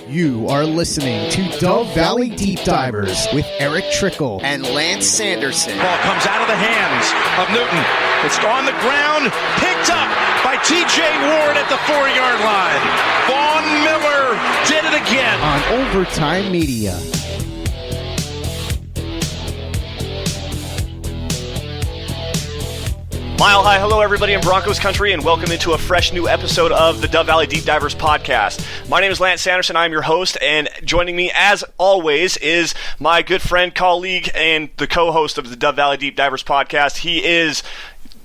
You are listening to Dove Valley Deep Divers with Erick Trickel and Lance Sanderson. Ball comes out of the hands of Newton. It's on the ground, picked up by T.J. Ward at the 4-yard line. Vaughn Miller did it again. On Overtime Media. Mile high, hello everybody in Broncos country, and welcome into a fresh new episode of the Dove Valley Deep Divers podcast. My name is Lance Sanderson, I'm your host, and joining me as always is my good friend, colleague, and the co-host of the Dove Valley Deep Divers podcast. He is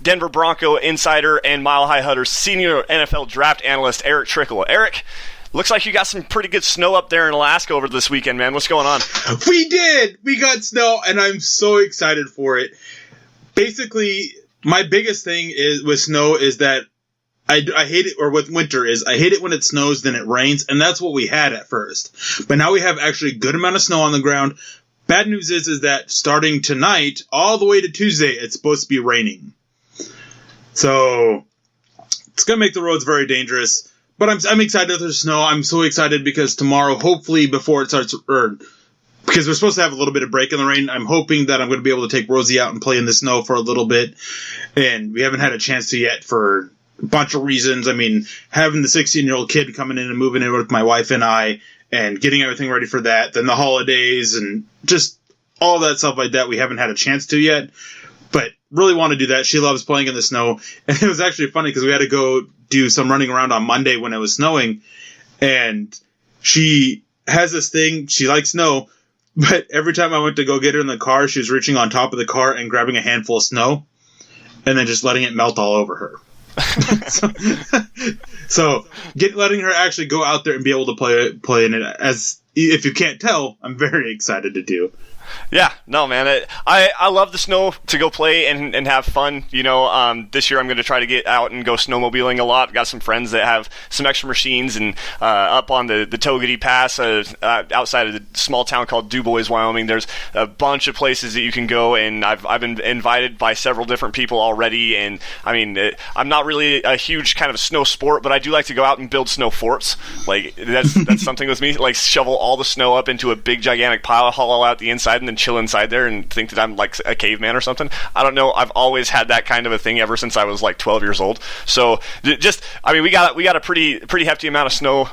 Denver Bronco insider and Mile High Hunters senior NFL draft analyst, Erick Trickel. Erick, looks like you got some pretty good snow up there in Alaska over this weekend, man. What's going on? We did! We got snow, and I'm so excited for it. Basically, my biggest thing is with snow is that I hate it, or with winter is I hate it when it snows, then it rains, and that's what we had at first. But now we have actually a good amount of snow on the ground. Bad news is that starting tonight, all the way to Tuesday, it's supposed to be raining. So it's going to make the roads very dangerous. But I'm excited that there's snow. I'm so excited because tomorrow, hopefully before it starts, because we're supposed to have a little bit of break in the rain, I'm hoping that I'm going to be able to take Rosie out and play in the snow for a little bit. And we haven't had a chance to yet for a bunch of reasons. I mean, having the 16-year-old kid coming in and moving in with my wife and I and getting everything ready for that, then the holidays and just all that stuff like that we haven't had a chance to yet. But really want to do that. She loves playing in the snow. And it was actually funny because we had to go do some running around on Monday when it was snowing. And she has this thing. She likes snow. But every time I went to go get her in the car, she was reaching on top of the car and grabbing a handful of snow and then just letting it melt all over her. so letting her actually go out there and be able to play in it, as if you can't tell, I'm very excited to do. Yeah, no, man. I love the snow to go play and have fun. You know, this year I'm going to try to get out and go snowmobiling a lot. Got some friends that have some extra machines, and up on the Togety Pass outside of the small town called DuBois, Wyoming, there's a bunch of places that you can go, and I've been invited by several different people already. And I mean, I'm not really a huge kind of snow sport, but I do like to go out and build snow forts. Like that's something with me. Like shovel all the snow up into a big gigantic pile, hollow out the inside, and then chill inside there and think that I'm like a caveman or something. I don't know. I've always had that kind of a thing ever since I was like 12 years old. So we got a pretty hefty amount of snow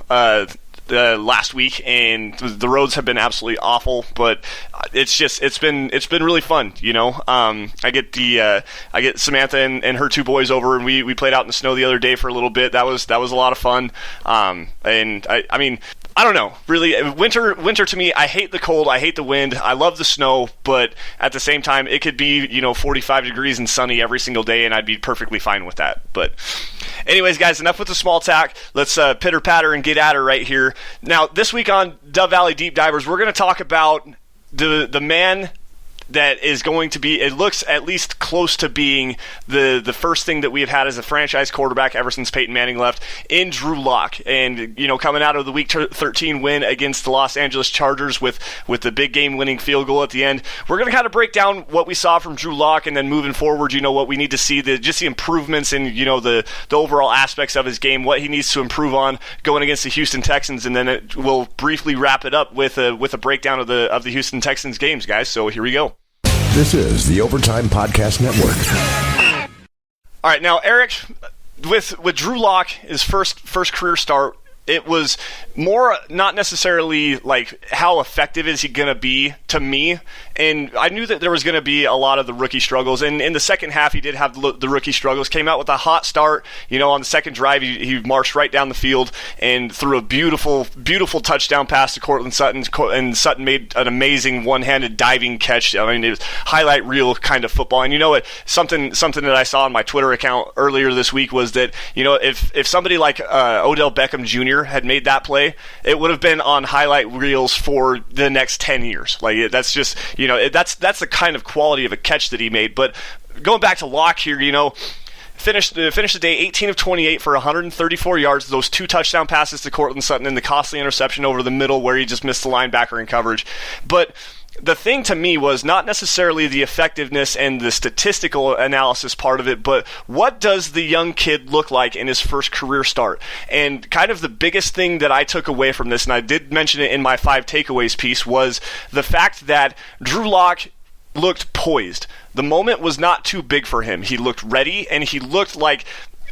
last week, and the roads have been absolutely awful, but it's been really fun, you know. I get Samantha and her two boys over, and we played out in the snow the other day for a little bit. That was a lot of fun. And I mean, I don't know, really, winter to me, I hate the cold, I hate the wind, I love the snow, but at the same time, it could be, 45 degrees and sunny every single day, and I'd be perfectly fine with that. But anyways, guys, enough with the small talk. Let's pitter-patter and get at her right here. Now, this week on Dove Valley Deep Divers, we're going to talk about the man that is going to be, it looks at least close to being the first thing that we have had as a franchise quarterback ever since Peyton Manning left, in Drew Lock. And, coming out of the Week 13 win against the Los Angeles Chargers with the big game-winning field goal at the end, we're going to kind of break down what we saw from Drew Lock, and then moving forward, what we need to see, just the improvements in, the overall aspects of his game, what he needs to improve on going against the Houston Texans, and then we'll briefly wrap it up with a breakdown of the Houston Texans games, guys. So here we go. This is the Overtime Podcast Network. All right, now Erick, with Drew Lock, his first career start, it was more not necessarily like how effective is he going to be to me, and I knew that there was going to be a lot of the rookie struggles, and in the second half he did have the rookie struggles, came out with a hot start, on the second drive he marched right down the field and threw a beautiful touchdown pass to Cortland Sutton, and Sutton made an amazing one-handed diving catch. I mean, it was highlight reel kind of football. And you know what, something that I saw on my Twitter account earlier this week was that, if somebody like Odell Beckham Jr. had made that play, it would have been on highlight reels for the next 10 years. Like, that's just, that's the kind of quality of a catch that he made. But going back to Locke here, finished the day 18 of 28 for 134 yards, those two touchdown passes to Cortland Sutton and the costly interception over the middle where he just missed the linebacker in coverage. But the thing to me was not necessarily the effectiveness and the statistical analysis part of it, but what does the young kid look like in his first career start? And kind of the biggest thing that I took away from this, and I did mention it in my 5 takeaways piece, was the fact that Drew Lock looked poised. The moment was not too big for him. He looked ready, and he looked like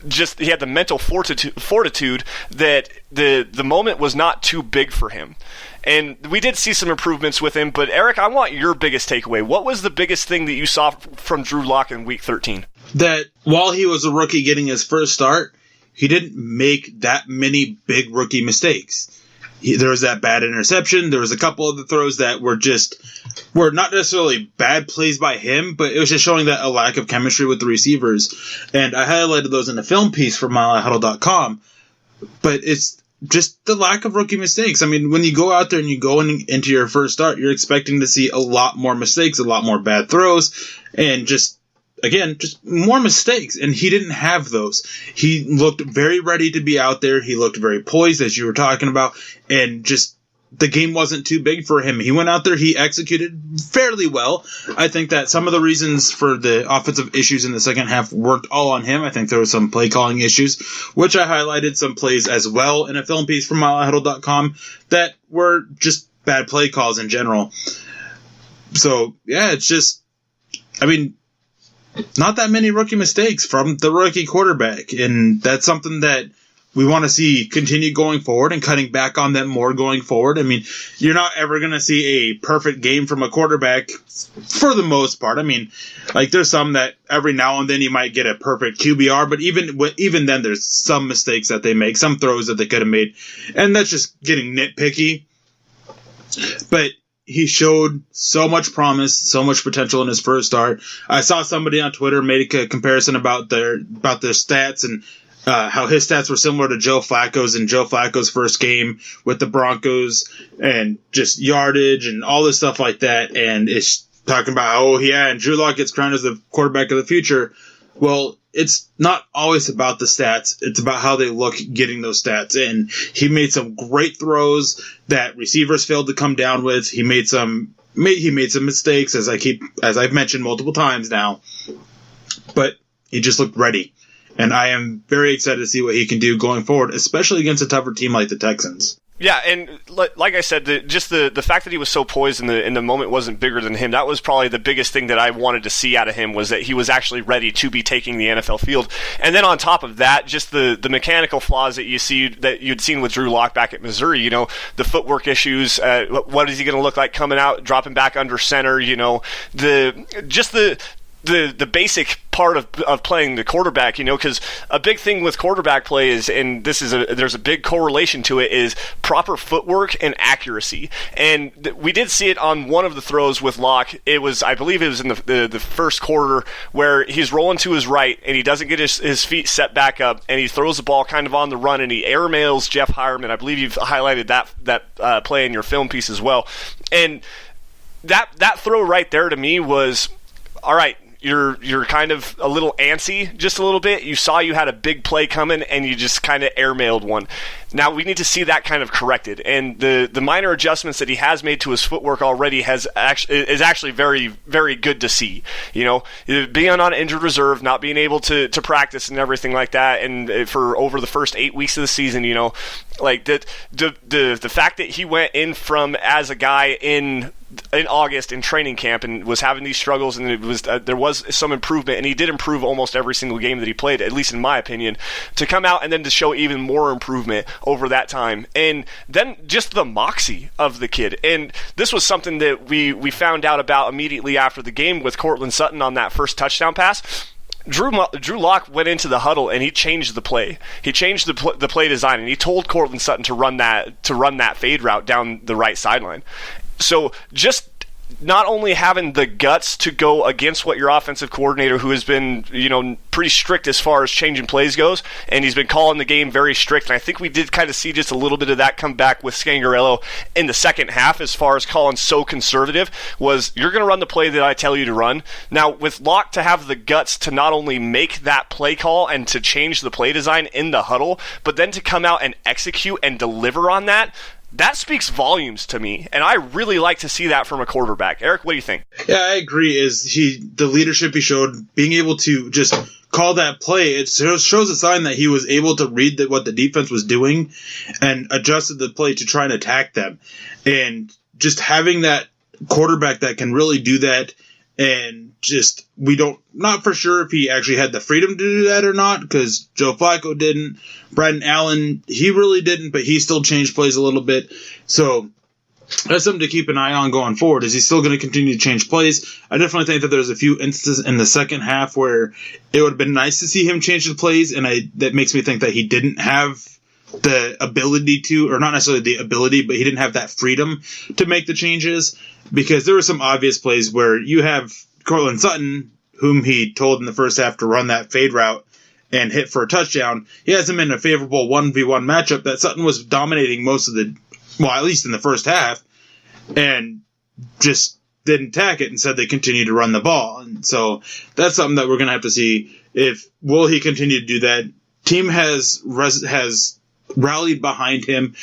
he had the mental fortitude that the moment was not too big for him. And we did see some improvements with him, but Eric, I want your biggest takeaway. What was the biggest thing that you saw from Drew Lock in Week 13? That while he was a rookie getting his first start, he didn't make that many big rookie mistakes. There was that bad interception. There was a couple of the throws that were not necessarily bad plays by him, but it was just showing that a lack of chemistry with the receivers. And I highlighted those in a film piece for MileHighHuddle.com. But it's just the lack of rookie mistakes. I mean, when you go out there and you go into your first start, you're expecting to see a lot more mistakes, a lot more bad throws, and just more mistakes. And he didn't have those. He looked very ready to be out there. He looked very poised, as you were talking about, and just the game wasn't too big for him. He went out there, he executed fairly well. I think that some of the reasons for the offensive issues in the second half worked all on him. I think there were some play calling issues, which I highlighted some plays as well in a film piece from MileHighHuddle.com that were just bad play calls in general. So, yeah, it's just, I mean, not that many rookie mistakes from the rookie quarterback, and that's something that we want to see continue going forward and cutting back on them more going forward. I mean, you're not ever going to see a perfect game from a quarterback for the most part. I mean, like there's some that every now and then you might get a perfect QBR, but even then there's some mistakes that they make, some throws that they could have made, and that's just getting nitpicky. But he showed so much promise, so much potential in his first start. I saw somebody on Twitter make a comparison about their stats and how his stats were similar to Joe Flacco's in Joe Flacco's first game with the Broncos, and just yardage and all this stuff like that. And it's talking about, and Drew Lock gets crowned as the quarterback of the future. Well, it's not always about the stats. It's about how they look getting those stats. And he made some great throws that receivers failed to come down with. He made some mistakes, as I've mentioned multiple times now. But he just looked ready. And I am very excited to see what he can do going forward, especially against a tougher team like the Texans. Yeah, and like I said, the fact that he was so poised in the moment wasn't bigger than him. That was probably the biggest thing that I wanted to see out of him, was that he was actually ready to be taking the NFL field. And then on top of that, just the mechanical flaws that you'd seen with Drew Lock back at Missouri. You know, the footwork issues. What is he going to look like coming out, dropping back under center? You know, the basic part of playing the quarterback, you know, because a big thing with quarterback play is, and there's a big correlation to it, is proper footwork and accuracy. And we did see it on one of the throws with Locke. I believe it was in the first quarter, where he's rolling to his right and he doesn't get his feet set back up, and he throws the ball kind of on the run, and he airmails Jeff Hireman. I believe you've highlighted that play in your film piece as well. And that throw right there to me was, all right, you're kind of a little antsy, just a little bit. You saw you had a big play coming, and you just kind of airmailed one. Now we need to see that kind of corrected, and the minor adjustments that he has made to his footwork already is actually very, very good to see. You know, being on injured reserve, not being able to practice and everything like that, and for over the first 8 weeks of the season, you know, like the fact that he went in from as a guy in August in training camp and was having these struggles, and there was some improvement, and he did improve almost every single game that he played, at least in my opinion, to come out and then to show even more improvement over that time. And then just the moxie of the kid. And this was something that we found out about immediately after the game with Cortland Sutton on that first touchdown pass. Drew Lock went into the huddle and he changed the play. He changed the play design, and he told Cortland Sutton to run that fade route down the right sideline. So just not only having the guts to go against what your offensive coordinator, who has been, you know, pretty strict as far as changing plays goes, and he's been calling the game very strict, and I think we did kind of see just a little bit of that come back with Scangarello in the second half as far as calling so conservative, was you're going to run the play that I tell you to run. Now, with Locke to have the guts to not only make that play call and to change the play design in the huddle, but then to come out and execute and deliver on that, that speaks volumes to me, and I really like to see that from a quarterback. Eric, what do you think? Yeah, I agree. The leadership he showed, being able to just call that play, it shows a sign that he was able to read what the defense was doing and adjusted the play to try and attack them. And just having that quarterback that can really do that, and just not for sure if he actually had the freedom to do that or not, because Joe Flacco didn't. Braden Allen, he really didn't, but he still changed plays a little bit. So that's something to keep an eye on going forward. Is he still going to continue to change plays? I definitely think that there's a few instances in the second half where it would have been nice to see him change the plays, and that makes me think that he didn't have the ability to, or not necessarily the ability, but he didn't have that freedom to make the changes, because there were some obvious plays where you have Cortland Sutton, whom he told in the first half to run that fade route and hit for a touchdown. He has him in a favorable 1v1 matchup that Sutton was dominating most of at least in the first half, and just didn't attack it. Instead, they continued to run the ball. And so that's something that we're going to have to see. Will he continue to do that? Team has rallied behind him.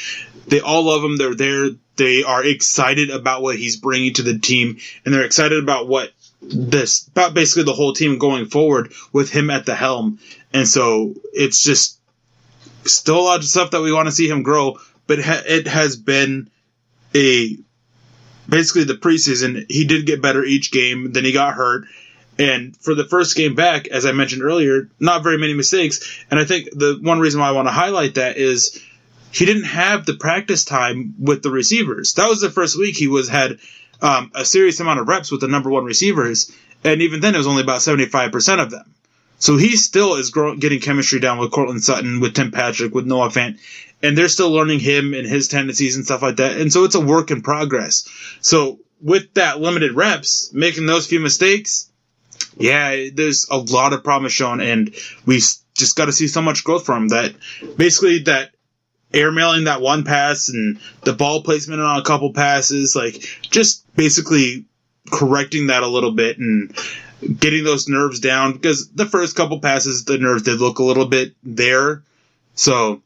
They all love him. They're there. They are excited about what he's bringing to the team, and they're excited about about basically the whole team going forward with him at the helm. And so it's just still a lot of stuff that we want to see him grow, but it has been basically the preseason. He did get better each game, then he got hurt. And for the first game back, as I mentioned earlier, not very many mistakes. And I think the one reason why I want to highlight that is he didn't have the practice time with the receivers. That was the first week he had a serious amount of reps with the number one receivers. And even then, it was only about 75% of them. So he still is getting chemistry down with Cortland Sutton, with Tim Patrick, with Noah Fant. And they're still learning him and his tendencies and stuff like that. And so it's a work in progress. So with that limited reps, making those few mistakes, yeah, there's a lot of promise shown, and we just got to see so much growth from him. That basically that airmailing that one pass and the ball placement on a couple passes, like just basically correcting that a little bit and getting those nerves down, because the first couple passes, the nerves did look a little bit there. So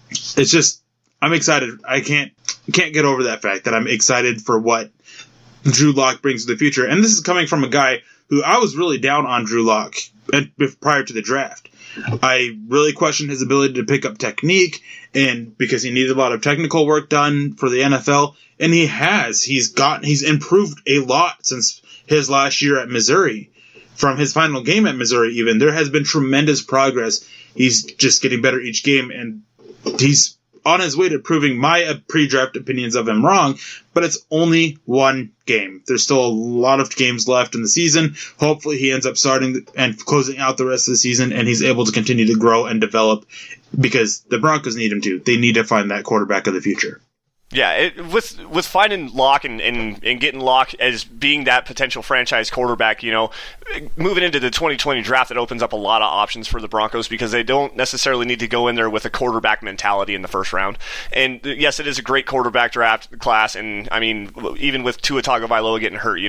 it's just, I'm excited. I can't get over that fact that I'm excited for what Drew Lock brings to the future. And this is coming from a guy who I was really down on Drew Lock prior to the draft. I really questioned his ability to pick up technique, and because he needed a lot of technical work done for the NFL, and he has. He's improved a lot since his last year at Missouri. From his final game at Missouri even, there has been tremendous progress. He's just getting better each game, and he's on his way to proving my pre-draft opinions of him wrong, but it's only one game. There's still a lot of games left in the season. Hopefully he ends up starting and closing out the rest of the season, and he's able to continue to grow and develop, because the Broncos need him to. They need to find that quarterback of the future. Yeah, with finding Locke and getting Locke as being that potential franchise quarterback, moving into the 2020 draft, it opens up a lot of options for the Broncos, because they don't necessarily need to go in there with a quarterback mentality in the first round. And yes, it is a great quarterback draft class, and I mean, even with Tua Tagovailoa getting hurt,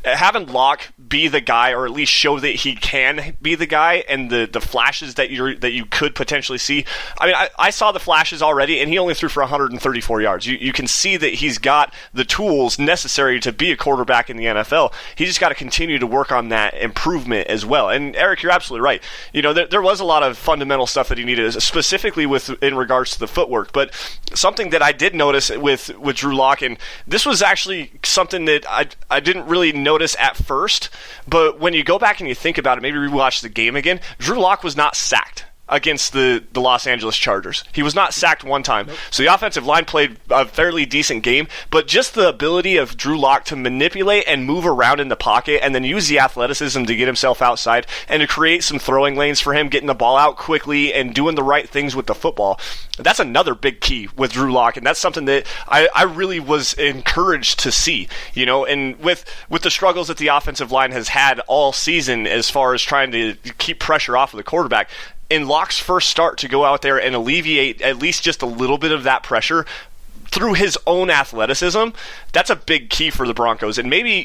having Locke be the guy, or at least show that he can be the guy, and the flashes that you could potentially see. I mean, I saw the flashes already, and he only threw for 134 yards. You can see that he's got the tools necessary to be a quarterback in the NFL. He just got to continue to work on that improvement as well. And Eric, you're absolutely right. There was a lot of fundamental stuff that he needed, specifically in regards to the footwork. But something that I did notice with Drew Lock, and this was actually something that I didn't really notice at first, but when you go back and you think about it, maybe rewatch the game again, Drew Lock was not sacked against the Los Angeles Chargers. He was not sacked one time. Nope. So the offensive line played a fairly decent game, but just the ability of Drew Lock to manipulate and move around in the pocket, and then use the athleticism to get himself outside and to create some throwing lanes for him, getting the ball out quickly and doing the right things with the football. That's another big key with Drew Lock, and that's something that I really was encouraged to see. And with the struggles that the offensive line has had all season as far as trying to keep pressure off of the quarterback, in Locke's first start to go out there and alleviate at least just a little bit of that pressure, through his own athleticism, that's a big key for the Broncos. And maybe,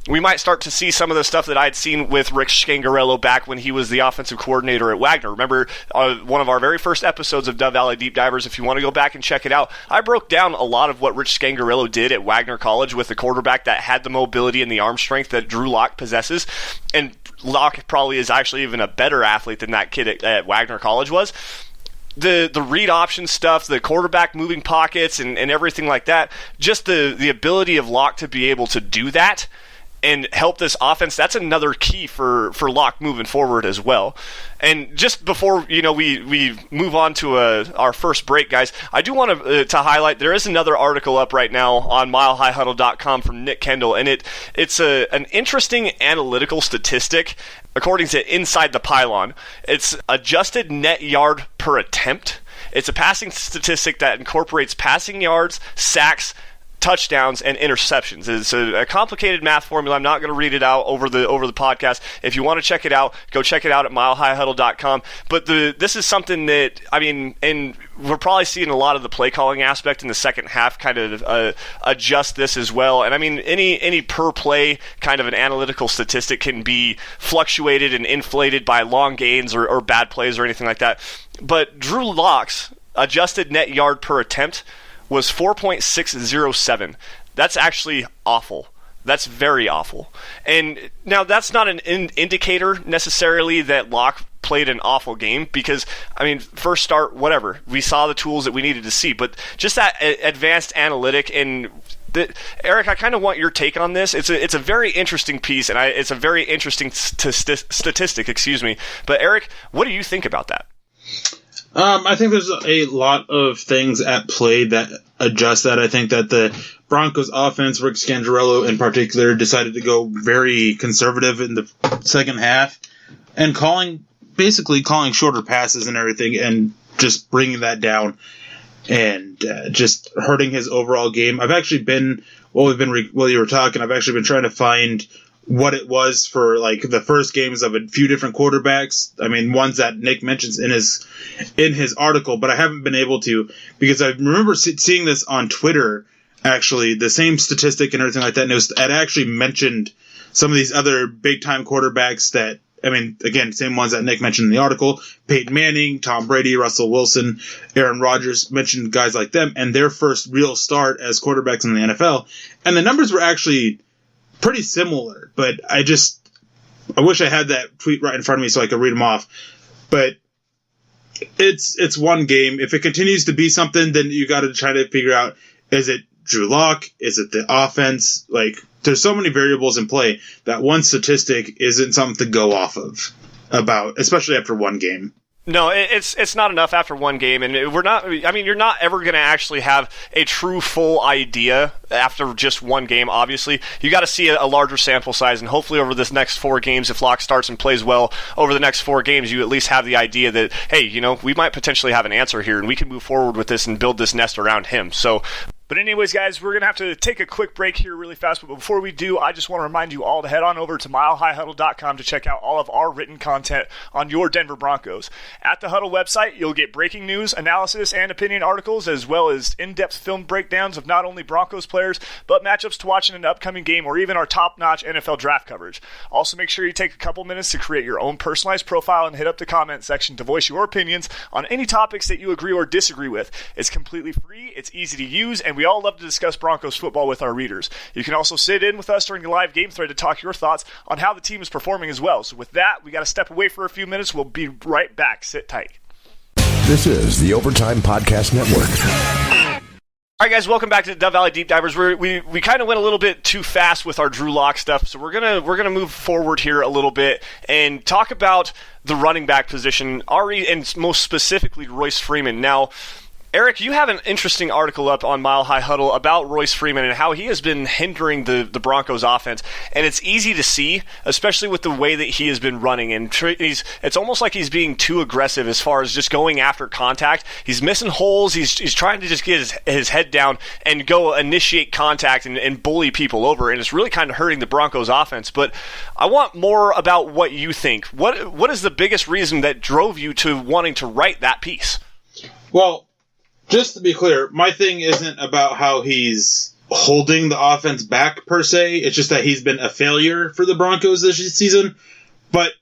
we might start to see some of the stuff that I'd seen with Rick Scangarello back when he was the offensive coordinator at Wagner. Remember one of our very first episodes of Dove Valley Deep Divers, if you want to go back and check it out, I broke down a lot of what Rich Scangarello did at Wagner College with the quarterback that had the mobility and the arm strength that Drew Lock possesses. And Lock probably is actually even a better athlete than that kid at Wagner College was. The read option stuff, the quarterback moving pockets and everything like that, just the ability of Locke to be able to do that and help this offense, that's another key for Locke moving forward as well. And just before we move on to our first break, guys, I do want to highlight there is another article up right now on milehighhuddle.com from Nick Kendall, and it's an interesting analytical statistic. According to Inside the Pylon, it's adjusted net yard per attempt. It's a passing statistic that incorporates passing yards, sacks, touchdowns, and interceptions. It's a complicated math formula. I'm not going to read it out over the podcast. If you want to check it out, go check it out at milehighhuddle.com. But this is something that, and we're probably seeing a lot of the play calling aspect in the second half kind of adjust this as well. And I mean, any per play kind of an analytical statistic can be fluctuated and inflated by long gains or bad plays or anything like that. But Drew Lock's adjusted net yard per attempt was 4.607. That's actually awful. That's very awful. And now that's not an indicator necessarily that Locke played an awful game because, first start, whatever. We saw the tools that we needed to see. But just that advanced analytic and Eric, I kind of want your take on this. It's a very interesting piece, and it's a very interesting statistic, excuse me. But Eric, what do you think about that? I think there's a lot of things at play that adjust that. I think that the Broncos offense, Rick Scangarello in particular, decided to go very conservative in the second half and basically calling shorter passes and everything and just bringing that down and just hurting his overall game. I've actually been, while you were talking, I've actually been trying to find what it was for like the first games of a few different quarterbacks. Ones that Nick mentions in his article, but I haven't been able to because I remember seeing this on Twitter, actually, the same statistic and everything like that. And it actually mentioned some of these other big time quarterbacks that, again, same ones that Nick mentioned in the article, Peyton Manning, Tom Brady, Russell Wilson, Aaron Rodgers, mentioned guys like them and their first real start as quarterbacks in the NFL. And the numbers were actually pretty similar, but I wish I had that tweet right in front of me so I could read them off. But it's one game. If it continues to be something, then you got to try to figure out, is it Drew Lock? Is it the offense? Like, there's so many variables in play that one statistic isn't something to go off of about, especially after one game. No, it's not enough after one game, and you're not ever going to actually have a true full idea after just one game, obviously. You got to see a larger sample size, and hopefully over this next 4 games, if Locke starts and plays well over the next 4 games, you at least have the idea that, hey, we might potentially have an answer here, and we can move forward with this and build this nest around him. But anyways, guys, we're going to have to take a quick break here really fast. But before we do, I just want to remind you all to head on over to milehighhuddle.com to check out all of our written content on your Denver Broncos. At the Huddle website, you'll get breaking news, analysis, and opinion articles, as well as in-depth film breakdowns of not only Broncos players, but matchups to watch in an upcoming game or even our top-notch NFL draft coverage. Also, make sure you take a couple minutes to create your own personalized profile and hit up the comment section to voice your opinions on any topics that you agree or disagree with. It's completely free, it's easy to use, and we all love to discuss Broncos football with our readers. You can also sit in with us during the live game thread to talk your thoughts on how the team is performing as well. So with that, we got to step away for a few minutes. We'll be right back. Sit tight. This is the Overtime Podcast Network. All right, guys, welcome back to the Dove Valley Deep Divers. We kind of went a little bit too fast with our Drew Lock stuff, so we're gonna move forward here a little bit and talk about the running back position, and most specifically Royce Freeman. Now, Eric, you have an interesting article up on Mile High Huddle about Royce Freeman and how he has been hindering the Broncos offense. And it's easy to see, especially with the way that he has been running. And it's almost like he's being too aggressive as far as just going after contact. He's missing holes. He's trying to just get his head down and go initiate contact and bully people over. And it's really kind of hurting the Broncos offense. But I want more about what you think. What is the biggest reason that drove you to wanting to write that piece? Well, Just to be clear, my thing isn't about how he's holding the offense back per se. It's just that he's been a failure for the Broncos this season. But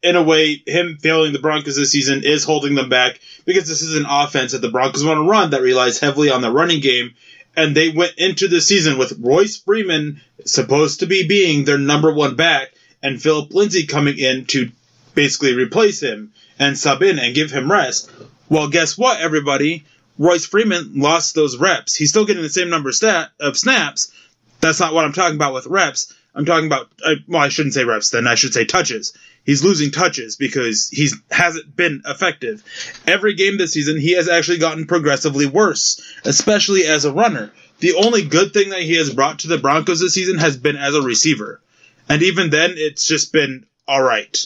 in a way, him failing the Broncos this season is holding them back because this is an offense that the Broncos want to run that relies heavily on the running game. And they went into the season with Royce Freeman supposed to be being their number one back and Phillip Lindsay coming in to basically replace him and sub in and give him rest. Well, guess what, everybody? Royce Freeman lost those reps. He's still getting the same number of snaps. That's not what I'm talking about with reps. I'm talking about, I shouldn't say reps then. I should say touches. He's losing touches because he hasn't been effective. Every game this season, he has actually gotten progressively worse, especially as a runner. The only good thing that he has brought to the Broncos this season has been as a receiver. And even then, it's just been all right.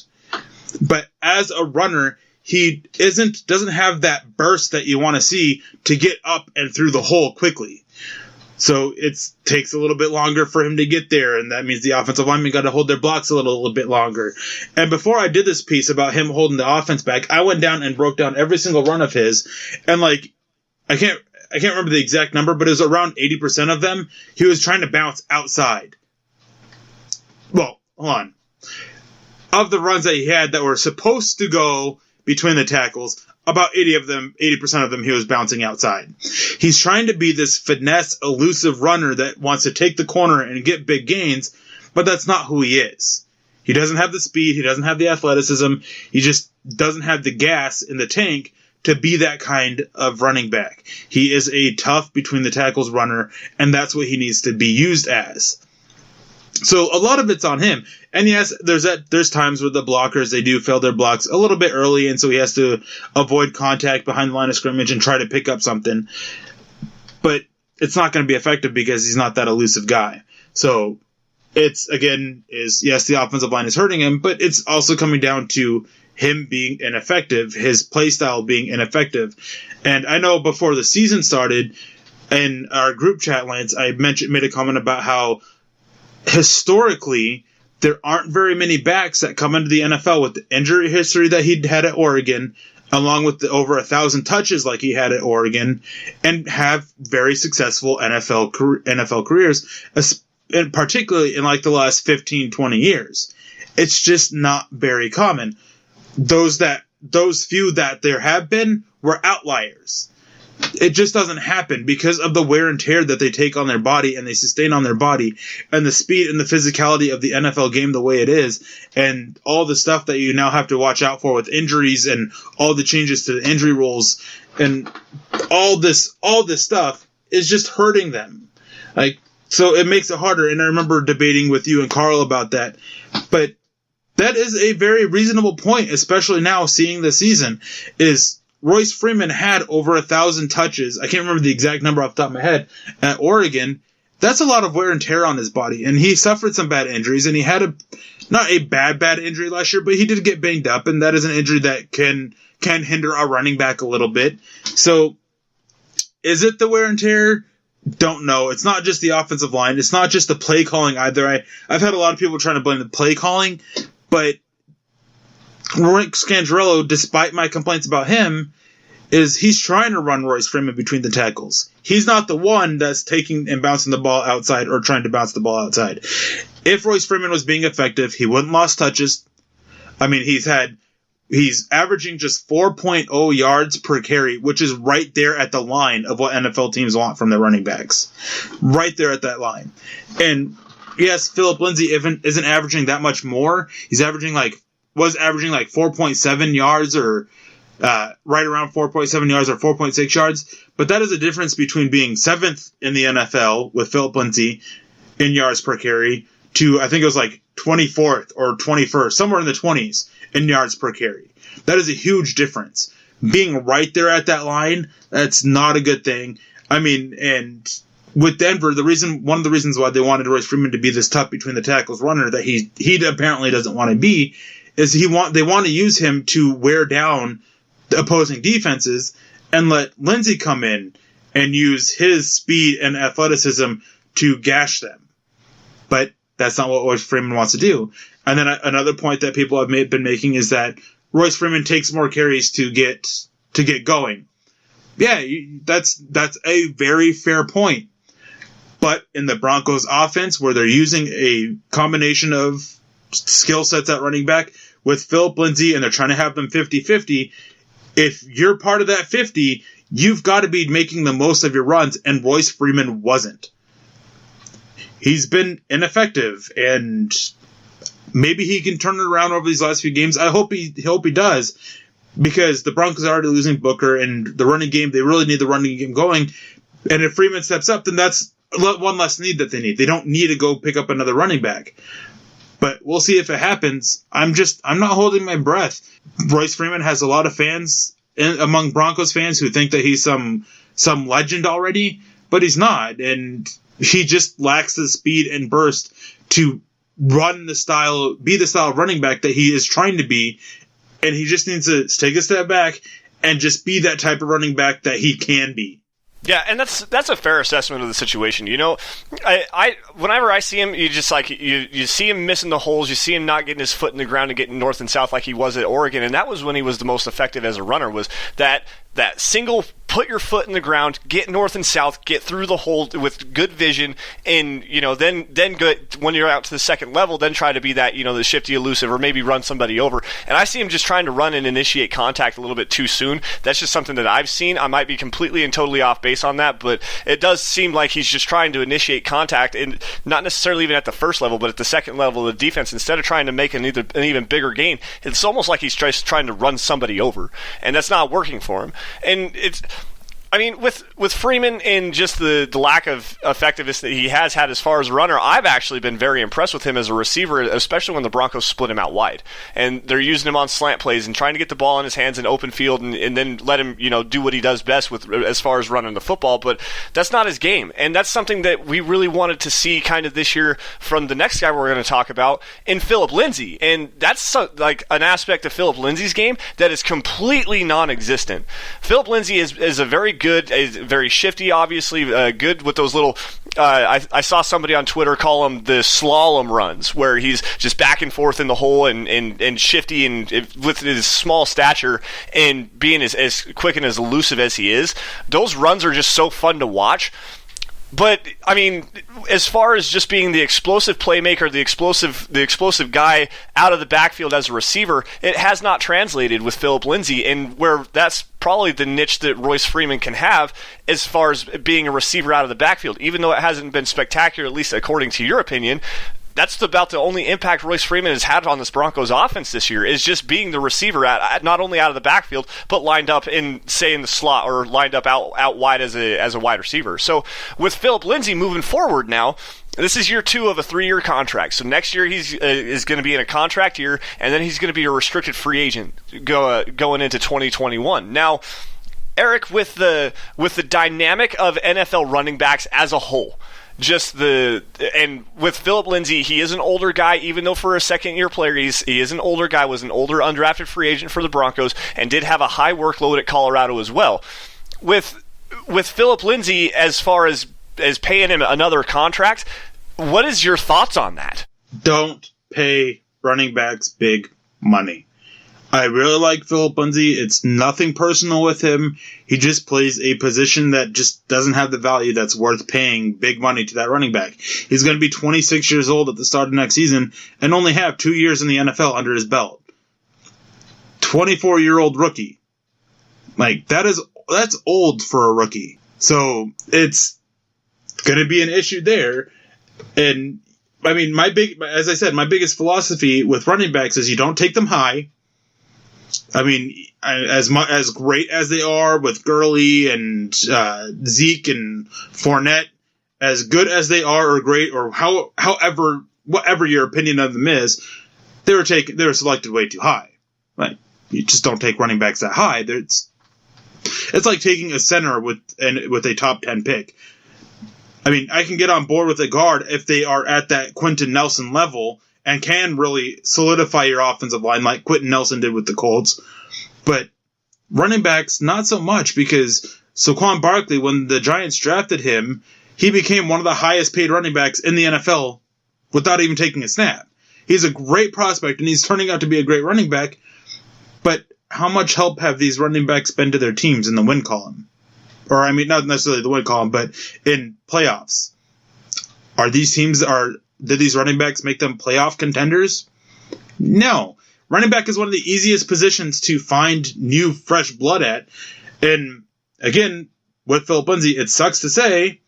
But as a runner, he doesn't have that burst that you want to see to get up and through the hole quickly. So it takes a little bit longer for him to get there, and that means the offensive linemen got to hold their blocks a little bit longer. And before I did this piece about him holding the offense back, I went down and broke down every single run of his, and I can't remember the exact number, but it was around 80% of them. He was trying to bounce outside. Well, hold on. Of the runs that he had that were supposed to go between the tackles, about 80% of them, he was bouncing outside. He's trying to be this finesse, elusive runner that wants to take the corner and get big gains, but that's not who he is. He doesn't have the speed. He doesn't have the athleticism. He just doesn't have the gas in the tank to be that kind of running back. He is a tough between the tackles runner, and that's what he needs to be used as. So a lot of it's on him. And yes, there's times where the blockers, they do fail their blocks a little bit early, and so he has to avoid contact behind the line of scrimmage and try to pick up something. But it's not going to be effective because he's not that elusive guy. So yes, the offensive line is hurting him, but it's also coming down to him being ineffective, his play style being ineffective. And I know before the season started, in our group chat, Lance, I made a comment about how historically, there aren't very many backs that come into the NFL with the injury history that he'd had at Oregon, along with the over 1,000 touches like he had at Oregon, and have very successful NFL careers, and particularly in like the last 15, 20 years. It's just not very common. Those few that there have been were outliers. It just doesn't happen because of the wear and tear that they take on their body and they sustain on their body, and the speed and the physicality of the NFL game the way it is, and all the stuff that you now have to watch out for with injuries and all the changes to the injury rules and all this stuff is just hurting them. So it makes it harder. And I remember debating with you and Carl about that, but that is a very reasonable point, especially now seeing the season is Royce Freeman had over 1,000 touches. I can't remember the exact number off the top of my head at Oregon. That's a lot of wear and tear on his body. And he suffered some bad injuries, and he had not a bad injury last year, but he did get banged up, and that is an injury that can hinder our running back a little bit. So is it the wear and tear? Don't know. It's not just the offensive line. It's not just the play calling either. I've had a lot of people trying to blame the play calling, but Rick Scangarello, despite my complaints about him, he's trying to run Royce Freeman between the tackles. He's not the one that's taking and bouncing the ball outside or trying to bounce the ball outside. If Royce Freeman was being effective, he wouldn't lost touches. I mean, he's averaging just 4.0 yards per carry, which is right there at the line of what NFL teams want from their running backs. Right there at that line. And yes, Phillip Lindsay isn't averaging that much more. He's was averaging like 4.7 yards or right around 4.7 yards or 4.6 yards. But that is a difference between being 7th in the NFL with Phillip Lindsay in yards per carry to, I think it was like 24th or 21st, somewhere in the 20s in yards per carry. That is a huge difference. Being right there at that line, that's not a good thing. I mean, and with Denver, one of the reasons why they wanted Royce Freeman to be this tough between the tackles runner that he apparently doesn't want to be is they want to use him to wear down the opposing defenses and let Lindsay come in and use his speed and athleticism to gash them. But that's not what Royce Freeman wants to do. And then another point that people have been making is that Royce Freeman takes more carries to get going. Yeah, that's a very fair point. But in the Broncos offense, where they're using a combination of skill sets at running back with Phillip Lindsay, and they're trying to have them 50-50, if you're part of that 50, you've got to be making the most of your runs, and Royce Freeman wasn't. He's been ineffective, and maybe he can turn it around over these last few games. I hope he does, because the Broncos are already losing Booker, and the running game, they really need the running game going. And if Freeman steps up, then that's one less need that they need. They don't need to go pick up another running back. But we'll see if it happens. I'm not holding my breath. Royce Freeman has a lot of fans among Broncos fans who think that he's some legend already, but he's not. And he just lacks the speed and burst to be the style of running back that he is trying to be. And he just needs to take a step back and just be that type of running back that he can be. Yeah, and that's a fair assessment of the situation. You know, I whenever I see him, you just like you see him missing the holes, you see him not getting his foot in the ground and getting north and south like he was at Oregon, and that was when he was the most effective as a runner. Was that single put your foot in the ground, get north and south, get through the hole with good vision, and then go, when you're out to the second level, then try to be that the shifty, elusive, or maybe run somebody over. And I see him just trying to run and initiate contact a little bit too soon. That's just something that I've seen. I might be completely and totally off base on that, but it does seem like he's just trying to initiate contact, and not necessarily even at the first level, but at the second level of the defense. Instead of trying to make an even bigger gain, it's almost like he's trying to run somebody over, and that's not working for him. And with Freeman and just the lack of effectiveness that he has had as far as a runner, I've actually been very impressed with him as a receiver, especially when the Broncos split him out wide. And they're using him on slant plays and trying to get the ball in his hands in open field and then let him, do what he does best with as far as running the football. But that's not his game. And that's something that we really wanted to see kind of this year from the next guy we're going to talk about in Phillip Lindsay. And that's like an aspect of Phillip Lindsay's game that is completely non-existent. Phillip Lindsay is a very good, very shifty, obviously, good with those little, I saw somebody on Twitter call them the slalom runs, where he's just back and forth in the hole and shifty and with his small stature and being as quick and as elusive as he is. Those runs are just so fun to watch. But as far as just being the explosive playmaker, the explosive guy out of the backfield as a receiver, it has not translated with Phillip Lindsay, and where that's probably the niche that Royce Freeman can have as far as being a receiver out of the backfield. Even though it hasn't been spectacular, at least according to your opinion, that's about the only impact Royce Freeman has had on this Broncos offense this year, is just being the receiver at not only out of the backfield, but lined up in the slot, or lined up out wide as a wide receiver. So with Phillip Lindsay moving forward now, this is year 2 of a 3-year contract. So next year he's is going to be in a contract year, and then he's going to be a restricted free agent going into 2021. Now, Eric, with the dynamic of NFL running backs as a whole, and with Phillip Lindsay, he is an older guy, even though for a second-year player, he is an older guy, was an older undrafted free agent for the Broncos, and did have a high workload at Colorado as well. With Phillip Lindsay, as far as paying him another contract, what is your thoughts on that? Don't pay running backs big money. I really like Phillip Lindsay. It's nothing personal with him. He just plays a position that just doesn't have the value that's worth paying big money to that running back. He's going to be 26 years old at the start of next season and only have 2 years in the NFL under his belt. 24-year-old rookie. That's old for a rookie. So it's going to be an issue there. And my biggest philosophy with running backs is you don't take them high. As great as they are with Gurley and Zeke and Fournette, as good as they are or great or whatever your opinion of them is, they were selected way too high. You just don't take running backs that high. It's like taking a center with a top 10 pick. I can get on board with a guard if they are at that Quentin Nelson level and can really solidify your offensive line like Quentin Nelson did with the Colts. But running backs, not so much, because Saquon Barkley, when the Giants drafted him, he became one of the highest paid running backs in the NFL without even taking a snap. He's a great prospect, and he's turning out to be a great running back. But how much help have these running backs been to their teams in the win column? or I mean, not necessarily the win column, but in playoffs. Did these running backs make them playoff contenders? No. Running back is one of the easiest positions to find new, fresh blood at. And again, with Phillip Lindsay, it sucks to say,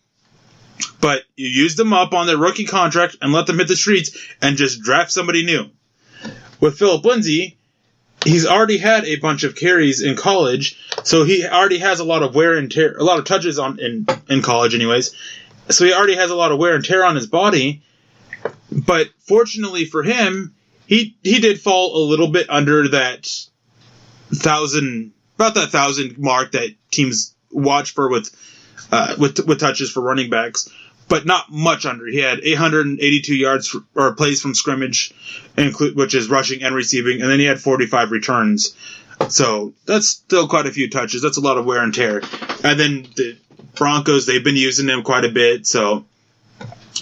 but you use them up on their rookie contract and let them hit the streets and just draft somebody new. With Phillip Lindsay, he's already had a bunch of carries in college, so he already has a lot of wear and tear, a lot of touches in college anyways. So he already has a lot of wear and tear on his body. But fortunately for him, he did fall a little bit under that 1,000 mark that teams watch for with touches for running backs, but not much under. He had 882 yards or plays from scrimmage, which is rushing and receiving, and then he had 45 returns. So that's still quite a few touches. That's a lot of wear and tear. And then the Broncos, they've been using him quite a bit, so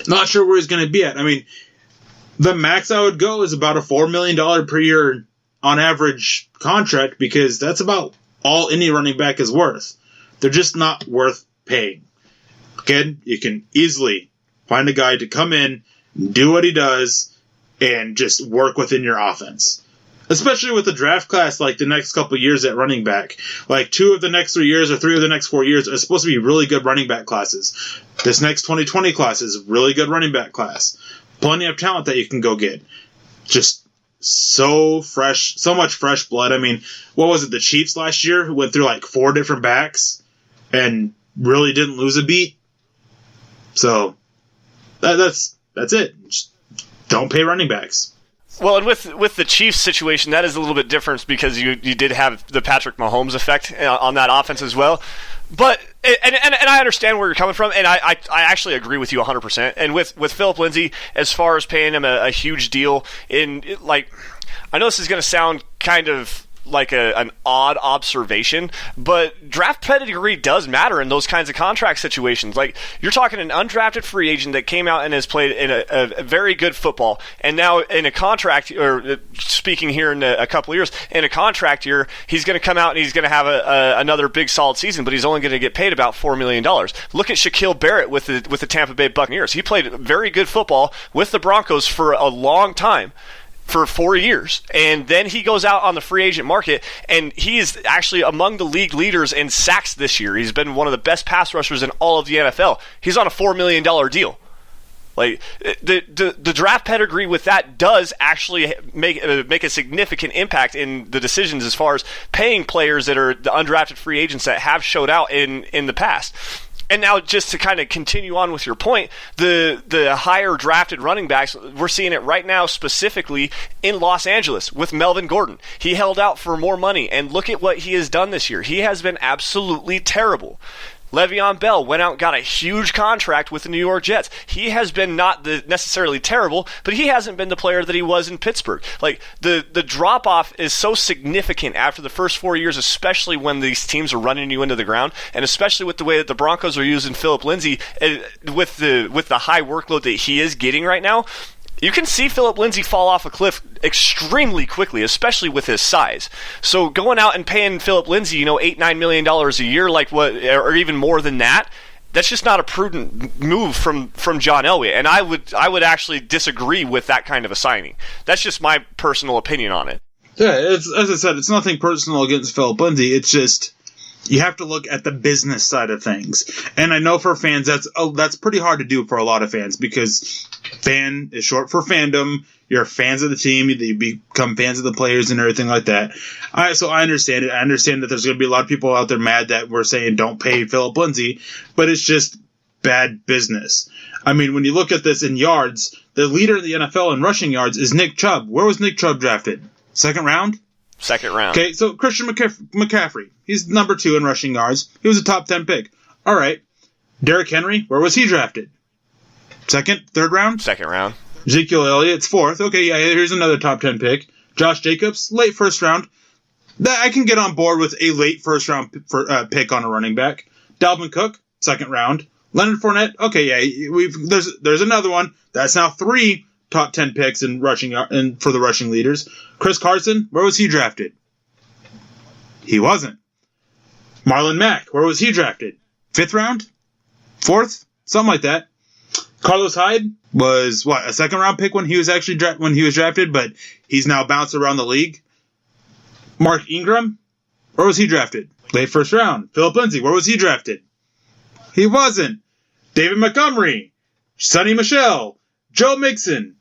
not sure where he's going to be at. I mean, the max I would go is about a $4 million per year on average contract, because that's about all any running back is worth. They're just not worth paying. Again, you can easily find a guy to come in, do what he does, and just work within your offense. Especially with the draft class, like the next couple of years at running back. Like 2 of the next 3 years or 3 of the next 4 years are supposed to be really good running back classes. This next 2020 class is a really good running back class. Plenty of talent that you can go get. Just so fresh, so much fresh blood. I mean, what was it, the Chiefs last year, who went through like 4 different backs and really didn't lose a beat? So that's it. Just don't pay running backs. Well, and with the Chiefs situation, that is a little bit different because you did have the Patrick Mahomes effect on that offense as well. But and I understand where you're coming from, and I actually agree with you 100%. And with Phillip Lindsay, as far as paying him a huge deal, I know this is going to sound kind of like an odd observation, but draft pedigree does matter in those kinds of contract situations. Like, you're talking an undrafted free agent that came out and has played in a very good football, and now in a contract, or speaking here in a couple of years, in a contract year, he's going to come out and he's going to have another big solid season, but he's only going to get paid about $4 million. Look at Shaquille Barrett with the Tampa Bay Buccaneers. He played very good football with the Broncos for a long time, for 4 years, and then he goes out on the free agent market, and he is actually among the league leaders in sacks this year. He's been one of the best pass rushers in all of the NFL. He's on a $4 million deal. Like, the draft pedigree with that does actually make a significant impact in the decisions as far as paying players that are the undrafted free agents that have showed out in the past. And now, just to kind of continue on with your point, the higher drafted running backs, we're seeing it right now specifically in Los Angeles with Melvin Gordon. He held out for more money, and look at what he has done this year. He has been absolutely terrible. Le'Veon Bell went out and got a huge contract with the New York Jets. He has been not necessarily terrible, but he hasn't been the player that he was in Pittsburgh. Like, the drop-off is so significant after the first 4 years, especially when these teams are running you into the ground, and especially with the way that the Broncos are using Phillip Lindsay, with the high workload that he is getting right now. You can see Phillip Lindsay fall off a cliff extremely quickly, especially with his size. So going out and paying Phillip Lindsay, $8-9 million a year, or even more than that, that's just not a prudent move from John Elway. And I would actually disagree with that kind of a signing. That's just my personal opinion on it. Yeah, as I said, it's nothing personal against Phillip Lindsay. It's just, you have to look at the business side of things. And I know for fans, that's pretty hard to do for a lot of fans, because fan is short for fandom. You're fans of the team. You become fans of the players and everything like that. So I understand it. I understand that there's going to be a lot of people out there mad that we're saying don't pay Phillip Lindsay, but it's just bad business. I mean, when you look at this in yards, the leader in the NFL in rushing yards is Nick Chubb. Where was Nick Chubb drafted? Second round? Second round. Okay, so Christian McCaffrey. He's number 2 in rushing yards. He was a top 10 pick. All right. Derrick Henry, where was he drafted? Second, third round? Second round. Ezekiel Elliott's 4th. Okay, yeah, here's another top 10 pick. Josh Jacobs, late first round. That I can get on board with a late first round pick on a running back. Dalvin Cook, second round. Leonard Fournette, okay, yeah, there's another one. That's now 3 top 10 picks in rushing and for the rushing leaders. Chris Carson, where was he drafted? He wasn't. Marlon Mack, where was he drafted? 5th round? 4th? Something like that. Carlos Hyde was, a 2nd round pick when he was actually drafted, but he's now bounced around the league. Mark Ingram, where was he drafted? Late 1st round. Phillip Lindsay, where was he drafted? He wasn't. David Montgomery, Sonny Michel, Joe Mixon,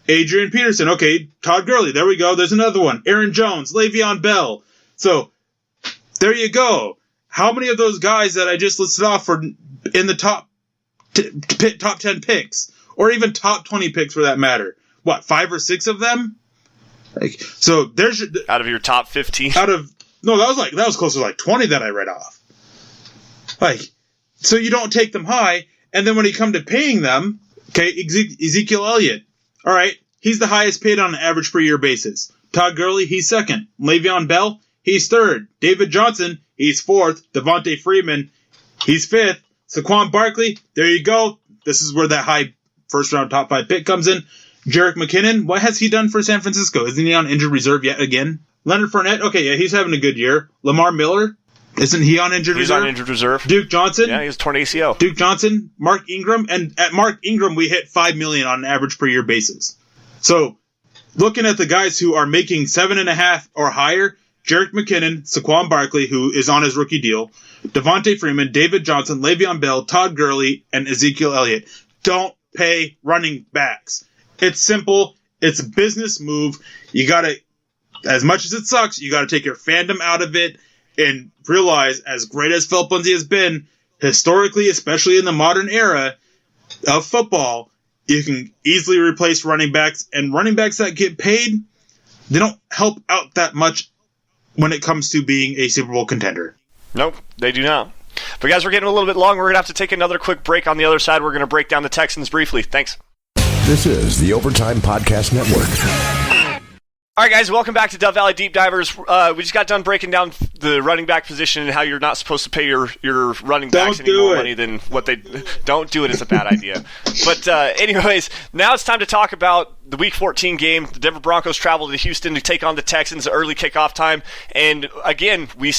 Adrian Peterson. Okay, Todd Gurley. There we go. There's another one. Aaron Jones, Le'Veon Bell. So, there you go. How many of those guys that I just listed off were in the top 10 picks? Or even top 20 picks for that matter? 5 or 6 of them? So there's out of your top 15. That was closer to like 20 that I read off. So you don't take them high, and then when you come to paying them, okay, Ezekiel Elliott, all right, he's the highest paid on an average per year basis. Todd Gurley, he's 2nd. Le'Veon Bell, he's 3rd. David Johnson, he's 4th. Devontae Freeman, he's 5th. Saquon Barkley, there you go. This is where that high 1st round top 5 pick comes in. Jerick McKinnon, what has he done for San Francisco? Isn't he on injured reserve yet again? Leonard Fournette, okay, yeah, he's having a good year. Lamar Miller, isn't he on injured reserve? He's on injured reserve. Duke Johnson. Yeah, he's torn ACL. Duke Johnson, Mark Ingram, and at Mark Ingram we hit $5 million on an average per year basis. So, looking at the guys who are making 7.5 or higher, Jerick McKinnon, Saquon Barkley, who is on his rookie deal, Devontae Freeman, David Johnson, Le'Veon Bell, Todd Gurley, and Ezekiel Elliott. Don't pay running backs. It's simple. It's a business move. You gotta, as much as it sucks, you gotta take your fandom out of it and realize, as great as Phillip Lindsay has been, historically, especially in the modern era of football, you can easily replace running backs, and running backs that get paid, they don't help out that much when it comes to being a Super Bowl contender. Nope, they do not. But guys, we're getting a little bit long. We're going to have to take another quick break. On the other side, we're going to break down the Texans briefly. Thanks. This is the Overtime Podcast Network. All right, guys, welcome back to Dove Valley Deep Divers. We just got done breaking down the running back position and how you're not supposed to pay your running backs any more money than what they... Don't do it. It's a bad idea. But anyways, now it's time to talk about the Week 14 game. The Denver Broncos travel to Houston to take on the Texans, early kickoff time. And again, we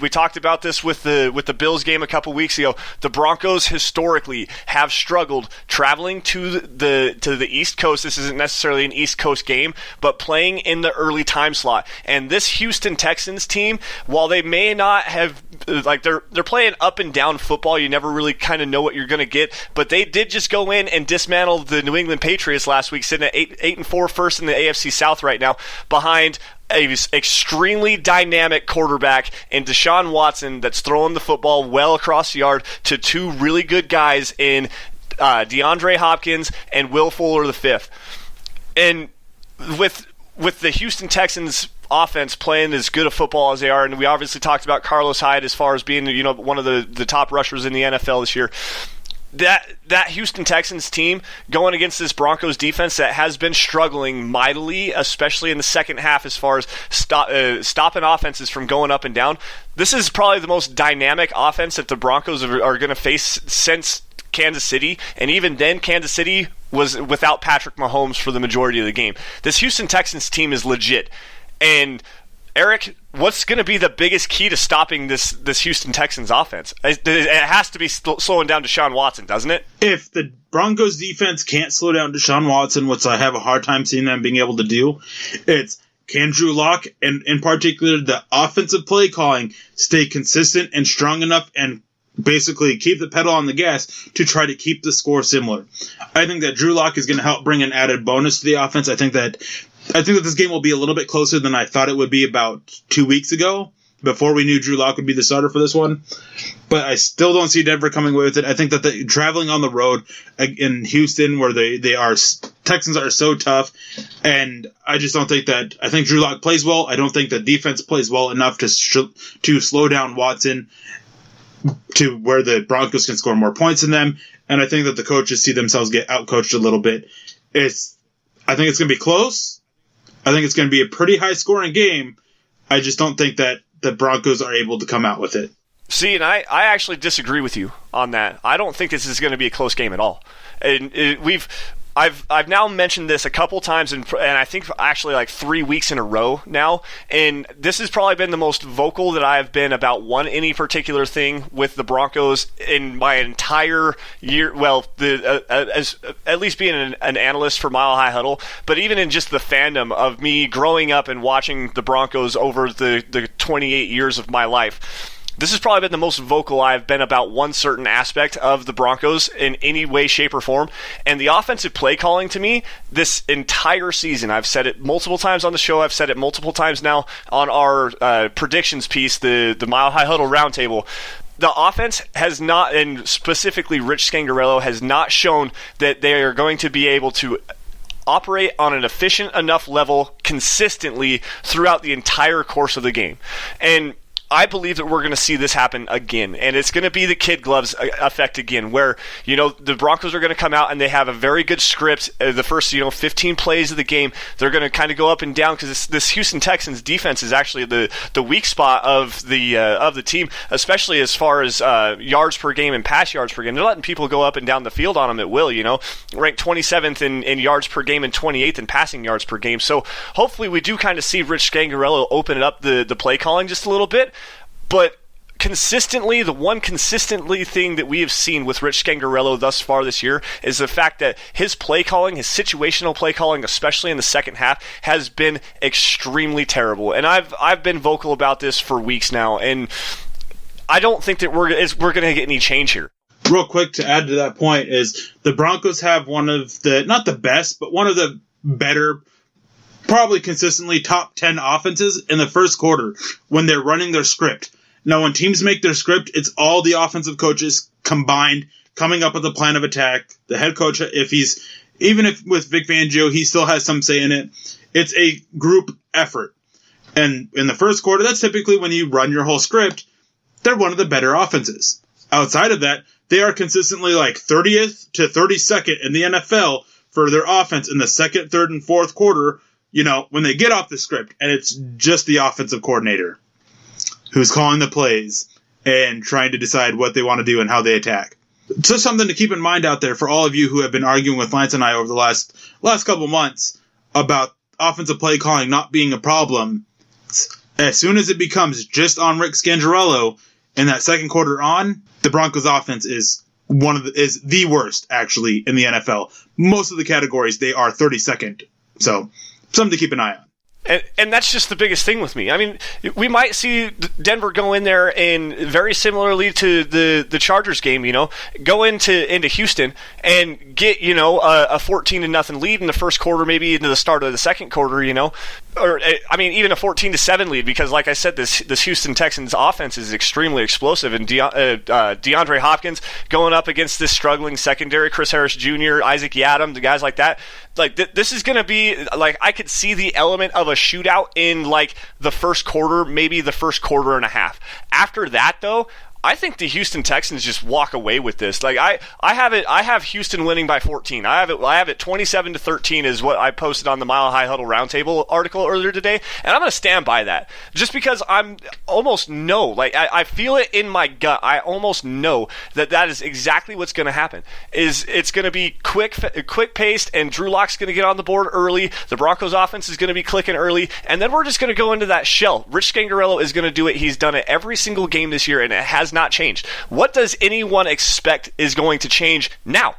talked about this with the Bills game a couple weeks ago. The Broncos historically have struggled traveling to the East Coast. This isn't necessarily an East Coast game, but playing in the early time slot. And this Houston Texans team, while they may not have, like, they're playing up and down football, you never really kind of know what you're going to get, but they did just go in and dismantle the New England Patriots last week, sitting at 8-4, first in the AFC South right now, behind a extremely dynamic quarterback in Deshaun Watson that's throwing the football well across the yard to 2 really good guys in DeAndre Hopkins and Will Fuller V. And with the Houston Texans offense playing as good a football as they are, and we obviously talked about Carlos Hyde as far as being, one of the top rushers in the NFL this year. That Houston Texans team going against this Broncos defense that has been struggling mightily, especially in the second half as far as stopping offenses from going up and down. This is probably the most dynamic offense that the Broncos are going to face since Kansas City, and even then Kansas City was without Patrick Mahomes for the majority of the game. This Houston Texans team is legit. And Eric, what's going to be the biggest key to stopping this Houston Texans offense? It has to be slowing down Deshaun Watson, doesn't it? If the Broncos defense can't slow down Deshaun Watson, which I have a hard time seeing them being able to do, it's can Drew Lock, and in particular the offensive play calling, stay consistent and strong enough and basically keep the pedal on the gas to try to keep the score similar. I think that Drew Lock is going to help bring an added bonus to the offense. I think that this game will be a little bit closer than I thought it would be about 2 weeks ago, before we knew Drew Lock would be the starter for this one. But I still don't see Denver coming away with it. I think that traveling on the road in Houston, where Texans are so tough, and I just don't think that. I think Drew Lock plays well. I don't think the defense plays well enough to slow down Watson to where the Broncos can score more points than them. And I think that the coaches see themselves get outcoached a little bit. I think it's going to be close. I think it's going to be a pretty high-scoring game. I just don't think that the Broncos are able to come out with it. See, and I actually disagree with you on that. I don't think this is going to be a close game at all. And I've now mentioned this a couple times, and I think actually like 3 weeks in a row now, and this has probably been the most vocal that I have been about any particular thing with the Broncos in my entire year. Well, as at least being an analyst for Mile High Huddle, but even in just the fandom of me growing up and watching the Broncos over the 28 years of my life. This has probably been the most vocal I've been about one certain aspect of the Broncos in any way, shape, or form. And the offensive play calling to me this entire season, I've said it multiple times on the show, I've said it multiple times now on our predictions piece, the Mile High Huddle Roundtable. The offense has not, and specifically Rich Scangarello, has not shown that they are going to be able to operate on an efficient enough level consistently throughout the entire course of the game. And I believe that we're going to see this happen again, and it's going to be the kid gloves effect again, where, you know, the Broncos are going to come out and they have a very good script. The first, 15 plays of the game, they're going to kind of go up and down because this Houston Texans defense is actually the weak spot of the team, especially as far as yards per game and pass yards per game. They're letting people go up and down the field on them at will. Ranked 27th in yards per game and 28th in passing yards per game. So hopefully we do kind of see Rich Scangarello open up the play calling just a little bit. But consistently, the one consistently thing that we have seen with Rich Scangarello thus far this year is the fact that his play calling, his situational play calling, especially in the second half, has been extremely terrible. And I've been vocal about this for weeks now, and I don't think that we're going to get any change here. Real quick to add to that point is the Broncos have one of the, not the best, but one of the better, probably consistently top 10 offenses in the first quarter when they're running their script. Now, when teams make their script, it's all the offensive coaches combined coming up with a plan of attack. The head coach, even if with Vic Fangio, he still has some say in it. It's a group effort. And in the first quarter, that's typically when you run your whole script. They're one of the better offenses. Outside of that, they are consistently like 30th to 32nd in the NFL for their offense in the second, third, and fourth quarter, when they get off the script. And it's just the offensive coordinator who's calling the plays and trying to decide what they want to do and how they attack. Just something to keep in mind out there for all of you who have been arguing with Lance and I over the last couple months about offensive play calling not being a problem. As soon as it becomes just on Rick Scangarello in that second quarter on, the Broncos offense is the worst actually in the NFL. Most of the categories, they are 32nd. So something to keep an eye on. And that's just the biggest thing with me. I mean, we might see Denver go in there and very similarly to the Chargers game, go into Houston and get, a 14-0 lead in the first quarter, maybe into the start of the second quarter, or I mean, even a 14-7 lead, because like I said, this Houston Texans offense is extremely explosive, and DeAndre Hopkins going up against this struggling secondary, Chris Harris Jr., Isaac Yiadom, the guys like that. Like this is going to be like, I could see the element of a shootout in like the first quarter, maybe the first quarter and a half. After that, though, I think the Houston Texans just walk away with this. Like I have Houston winning by 14. I have it 27-13 is what I posted on the Mile High Huddle Roundtable article earlier today, and I'm going to stand by that. Just because I feel it in my gut. I almost know that is exactly what's going to happen. It's going to be quick paced, and Drew Lock's going to get on the board early. The Broncos offense is going to be clicking early, and then we're just going to go into that shell. Rich Scangarello is going to do it. He's done it every single game this year, and it has not changed. What does anyone expect is going to change now?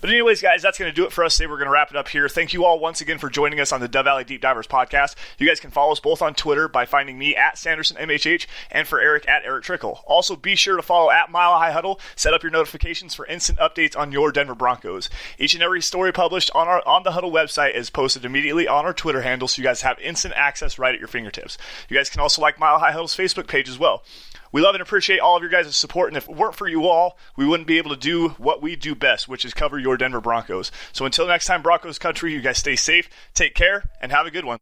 But anyways, guys, that's going to do it for us today. We're going to wrap it up here. Thank you all once again for joining us on the Dove Valley Deep Divers podcast. You guys can follow us both on Twitter by finding me at Sanderson MHH and for Eric at Erick Trickel. Also, be sure to follow at Mile High Huddle. Set up your notifications for instant updates on your Denver Broncos. Each and every story published on the Huddle website is posted immediately on our Twitter handle, so you guys have instant access right at your fingertips. You guys can also like Mile High Huddle's Facebook page as well. We love and appreciate all of your guys' support, and if it weren't for you all, we wouldn't be able to do what we do best, which is cover your Denver Broncos. So until next time, Broncos country, you guys stay safe, take care, and have a good one.